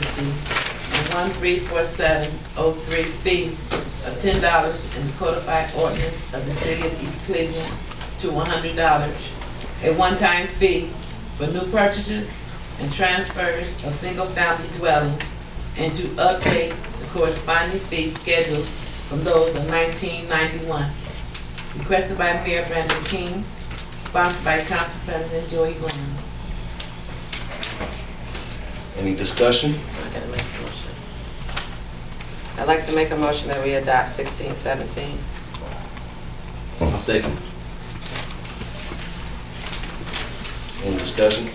vacancy, and 134703 fee of $10 in the codified ordinance of the city of East Cleveland to $100, a one-time fee for new purchases and transfers of single-family dwellings, and to update the corresponding fee schedules from those of 1991. Requested by Mayor Brandon King, sponsored by Council President Joei. Any discussion? I gotta make a motion. I'd like to make a motion that we adopt 1617. I'll second. Any discussion?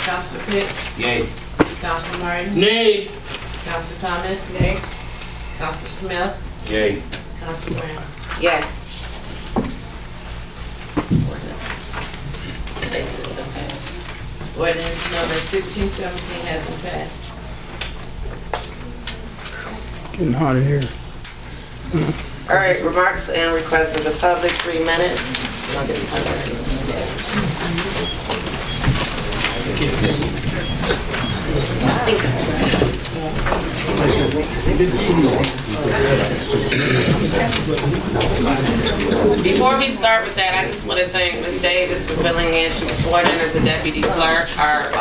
Councilor Pitts, Yay. Councilor Martin, Nay. Councilor Thomas, Councilor Smith, Yay. Councilor Brown. Yay. Ordinance number 1617 has been passed. It's getting hot in here. All right, remarks and requests of the public, 3 minutes. I'll get the time Before we start with that, I just want to thank Ms. Davis for filling in. She was sworn in as a deputy clerk. Our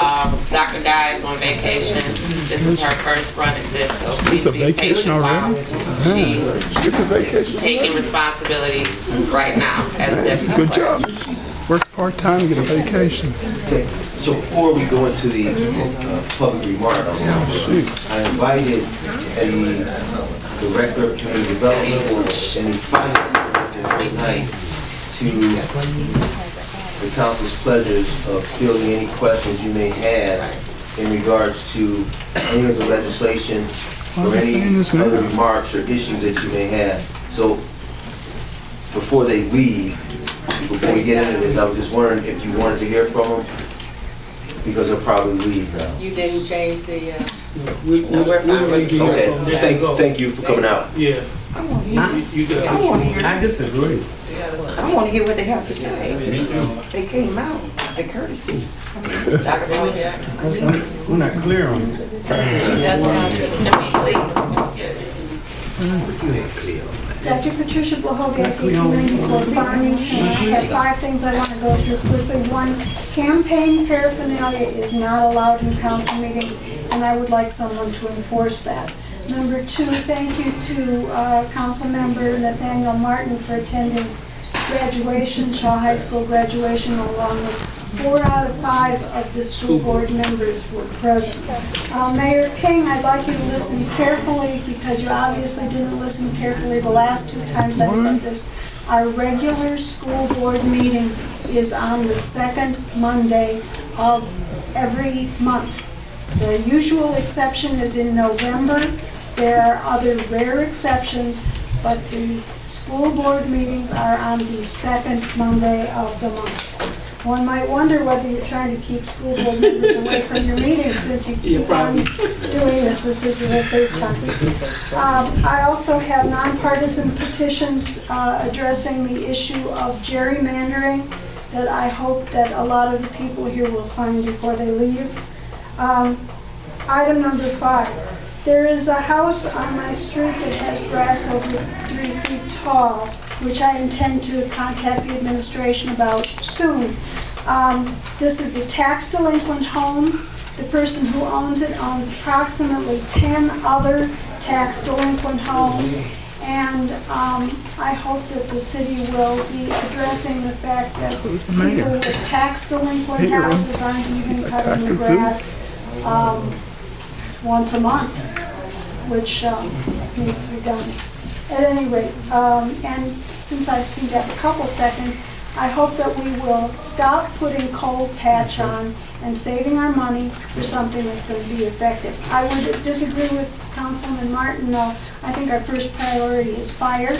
Dr. Guy is on vacation. This is her first run at this, so please be patient while she is taking responsibility right now as a deputy Good clerk. job. Work part-time, get a vacation. So before we go into the public remarks, I invited the Director of Community Development and the Finance Director tonight to the Council's pleasures of fielding any questions you may have in regards to any of the legislation or any other remarks or issues that you may have. So before they leave, before we get into this, I was just wondering if you wanted to hear from them, because they'll probably leave now. You didn't change the, No, we're fine. We're just going. Okay, thank you for coming out. Yeah. I want to hear. I want to hear. I disagree. I want to hear what they have to say. They came out, the courtesy. Dr. Blov, yeah. We're not clear on this. Dr. Patricia Blov, 1894 Farmington. I have 5 things I want to go through quickly. 1, campaign paraphernalia is not allowed in council meetings, and I would like someone to enforce that. Number 2, thank you to Council Member Nathaniel Martin for attending graduation, Shaw High School graduation, along with 4 out of 5 of the school board members were present. Mayor King, I'd like you to listen carefully, because you obviously didn't listen carefully the last 2 times I said this. Our regular school board meeting is on the 2nd Monday of every month. The usual exception is in November. There are other rare exceptions, but the school board meetings are on the 2nd Monday of the month. One might wonder whether you're trying to keep school board members away from your meetings, since you keep on doing this. This is the 3rd time. I also have nonpartisan petitions addressing the issue of gerrymandering that I hope that a lot of the people here will sign before they leave. Item number 5. There is a house on my street that has grass over 3 feet tall, which I intend to contact the administration about soon. This is a tax delinquent home. The person who owns it owns approximately 10 other tax delinquent homes, and I hope that the city will be addressing the fact that people with tax delinquent houses aren't even cutting the grass once a month, which needs to be done. At any rate, and since I seem to have a couple seconds, I hope that we will stop putting cold patch on and saving our money for something that's going to be effective. I would disagree with Councilman Martin, though. I think our first priority is fire.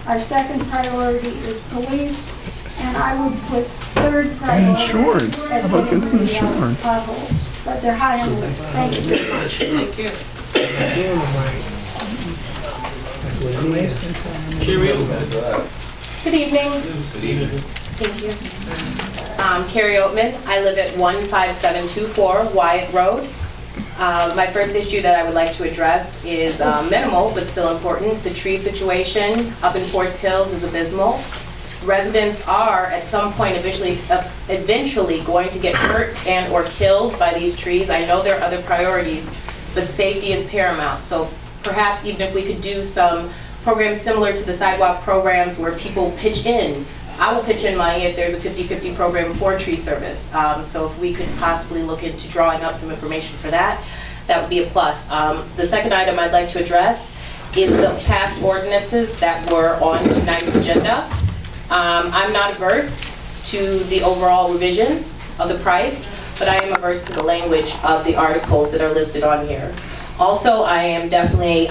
Our second priority is police. And I would put third priority insurance. as How about getting some getting the insurance? potholes. But they're high on the list. Thank you very much. Thank you. Cheerio. Good evening. Good evening. Thank you. I'm Carrie Oatman. I live at 15724 Wyatt Road. My first issue that I would like to address is minimal, but still important. The tree situation up in Forest Hills is abysmal. Residents are, at some point, eventually going to get hurt and or killed by these trees. I know there are other priorities, but safety is paramount. So perhaps even if we could do some programs similar to the sidewalk programs where people pitch in. I will pitch in money if there's a 50-50 program for tree service. So if we could possibly look into drawing up some information for that, that would be a plus. The second item I'd like to address is the past ordinances that were on tonight's agenda. I'm not averse to the overall revision of the price, but I am averse to the language of the articles that are listed on here. Also, I am definitely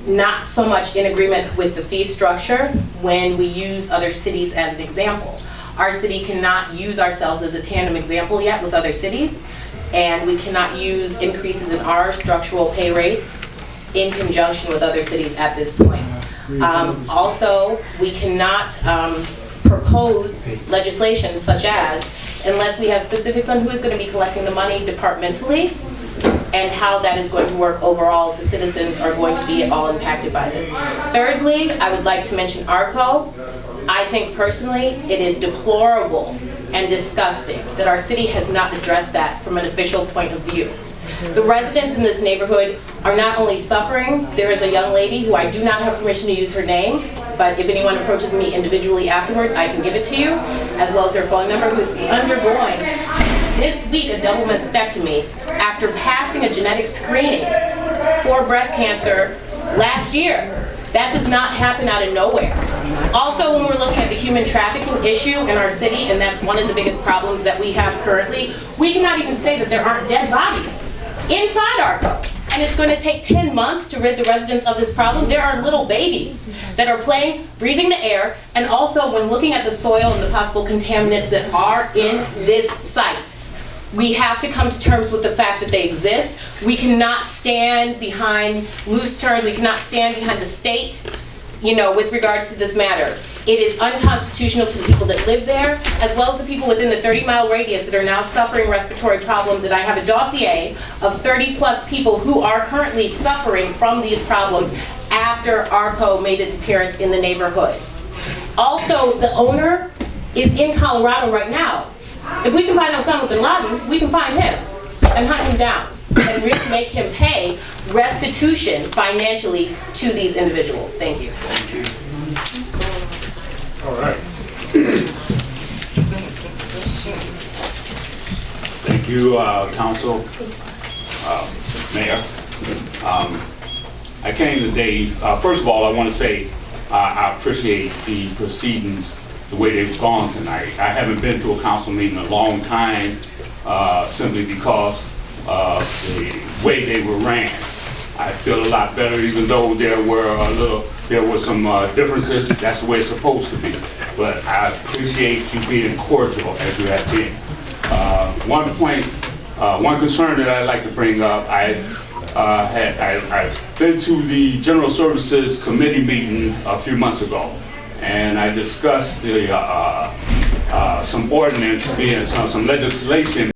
not so much in agreement with the fee structure when we use other cities as an example. Our city cannot use ourselves as a tandem example yet with other cities, and we cannot use increases in our structural pay rates in conjunction with other cities at this point. Also, we cannot propose legislation such as, unless we have specifics on who is going to be collecting the money departmentally, and how that is going to work overall, the citizens are going to be all impacted by this. Thirdly, I would like to mention ARCO. I think personally it is deplorable and disgusting that our city has not addressed that from an official point of view. The residents in this neighborhood are not only suffering, there is a young lady who I do not have permission to use her name, but if anyone approaches me individually afterwards, I can give it to you, as well as her phone number, who is undergoing this week a double mastectomy after passing a genetic screening for breast cancer last year. That does not happen out of nowhere. Also, when we're looking at the human trafficking issue in our city, and that's one of the biggest problems that we have currently, we cannot even say that there aren't dead bodies inside ARCO. And it's going to take 10 months to rid the residents of this problem. There are little babies that are playing, breathing the air, and also when looking at the soil and the possible contaminants that are in this site, we have to come to terms with the fact that they exist. We cannot stand behind loose terms. We cannot stand behind the state, with regards to this matter. It is unconstitutional to the people that live there, as well as the people within the 30-mile radius that are now suffering respiratory problems. And I have a dossier of 30+ people who are currently suffering from these problems after ARCO made its appearance in the neighborhood. Also, the owner is in Colorado right now. If we can find Osama bin Laden, we can find him and hunt him down and really make him pay restitution financially to these individuals. Thank you. All right. Thank you, Council, Mayor. I came today, first of all, I want to say I appreciate the proceedings, the way they've gone tonight. I haven't been to a council meeting in a long time, simply because of the way they were ran. I feel a lot better, even though there were some differences. That's the way it's supposed to be. But I appreciate you being cordial as you have been. One concern that I'd like to bring up, I've been to the General Services Committee meeting a few months ago, and I discussed the some ordinance being some legislation